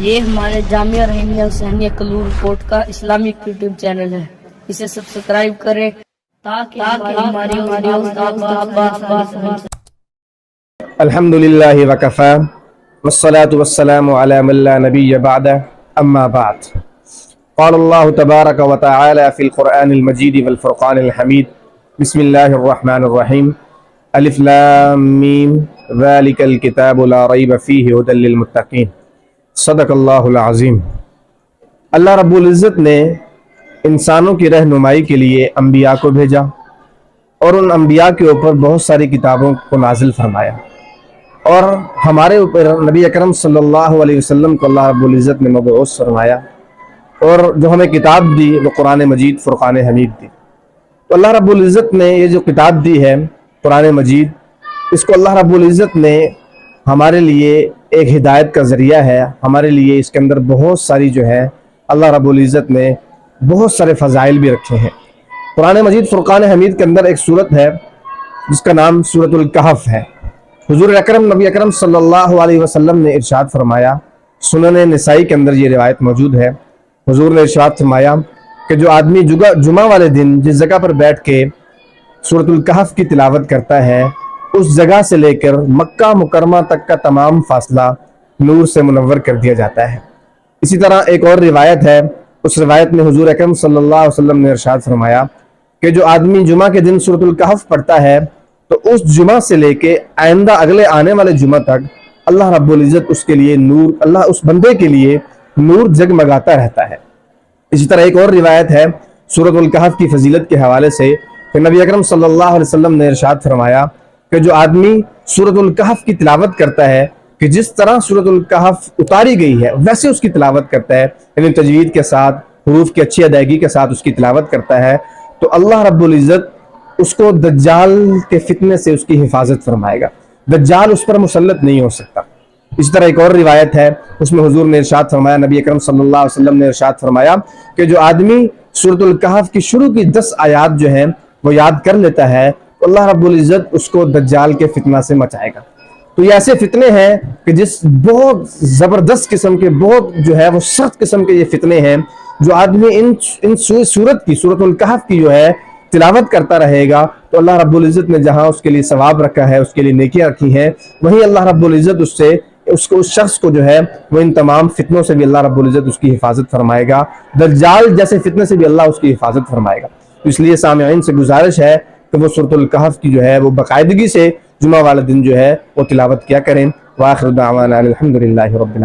یہ ہمارے جامعہ رحیمیہ حسینیہ کلور کوٹ کا اسلامک یوٹیوب چینل ہے، اسے سبسکرائب کریں تاکہ ہماری الحمد للہ وکفى والصلاة والسلام على من لا نبی بعد اما بعد قال اللہ تبارک وتعالی فی القرآن المجید والفرقان الحمید بسم اللہ الرحمن الرحیم الف لام میم ذالک الکتاب لا ریب فیہ ھدی للمتقین صدق اللہ العظیم۔ اللہ رب العزت نے انسانوں کی رہنمائی کے لیے انبیاء کو بھیجا اور ان انبیاء کے اوپر بہت ساری کتابوں کو نازل فرمایا، اور ہمارے اوپر نبی اکرم صلی اللہ علیہ وسلم کو اللہ رب العزت نے مبعوث فرمایا، اور جو ہمیں کتاب دی وہ قرآن مجید فرقان حمید دی۔ تو اللہ رب العزت نے یہ جو کتاب دی ہے قرآن مجید، اس کو اللہ رب العزت نے ہمارے لیے ایک ہدایت کا ذریعہ ہے، ہمارے لیے اس کے اندر بہت ساری جو ہے اللہ رب العزت نے بہت سارے فضائل بھی رکھے ہیں۔ قرآن مجید فرقان حمید کے اندر ایک سورت ہے جس کا نام سورۃ الکہف ہے۔ حضور اکرم نبی اکرم صلی اللہ علیہ وسلم نے ارشاد فرمایا، سنن نسائی کے اندر یہ روایت موجود ہے، حضور نے ارشاد فرمایا کہ جو آدمی جمعہ والے دن جس جگہ پر بیٹھ کے سورۃ الکہف کی تلاوت کرتا ہے، اس جگہ سے لے کر مکہ مکرمہ تک کا تمام فاصلہ نور سے منور کر دیا جاتا ہے۔ اسی طرح ایک اور روایت ہے، اس روایت میں حضور اکرم صلی اللہ علیہ وسلم نے ارشاد فرمایا کہ جو آدمی جمعہ کے دن سورۃ الکہف پڑھتا ہے تو اس جمعہ سے لے کے آئندہ اگلے آنے والے جمعہ تک اللہ رب العزت اس کے لیے نور، اللہ اس بندے کے لیے نور جگمگاتا رہتا ہے۔ اسی طرح ایک اور روایت ہے سورۃ الکہف کی فضیلت کے حوالے سے کہ نبی اکرم صلی اللہ علیہ وسلم نے ارشاد فرمایا کہ جو آدمی سورۃ الکہف کی تلاوت کرتا ہے کہ جس طرح سورۃ الکہف اتاری گئی ہے ویسے اس کی تلاوت کرتا ہے، یعنی تجوید کے ساتھ، حروف کی اچھی ادائیگی کے ساتھ اس کی تلاوت کرتا ہے، تو اللہ رب العزت اس کو دجال کے فتنے سے اس کی حفاظت فرمائے گا، دجال اس پر مسلط نہیں ہو سکتا۔ اس طرح ایک اور روایت ہے، اس میں حضور نے ارشاد فرمایا، نبی اکرم صلی اللہ علیہ وسلم نے ارشاد فرمایا کہ جو آدمی سورۃ الکہف کی شروع کی 10 آیات جو ہیں وہ یاد کر لیتا ہے تو اللہ رب العزت اس کو دجال کے فتنہ سے بچائے گا۔ تو یہ ایسے فتنے ہیں کہ جس بہت زبردست قسم کے، بہت جو ہے وہ سخت قسم کے یہ فتنے ہیں، جو آدمی ان سورت کی، سورۃ الکہف کی جو ہے تلاوت کرتا رہے گا تو اللہ رب العزت نے جہاں اس کے لیے ثواب رکھا ہے، اس کے لیے نیکیاں رکھی ہیں، وہیں اللہ رب العزت اس شخص کو جو ہے وہ ان تمام فتنوں سے بھی اللہ رب العزت اس کی حفاظت فرمائے گا، دجال جیسے فتنے سے بھی اللہ اس کی حفاظت فرمائے گا۔ اس لیے سامعین سے گزارش ہے کہ وہ سورۃ الکہف کی جو ہے وہ باقاعدگی سے جمعہ والا دن جو ہے وہ تلاوت کیا کریں۔ وآخر دعوانا الحمدللہ رب العالمین۔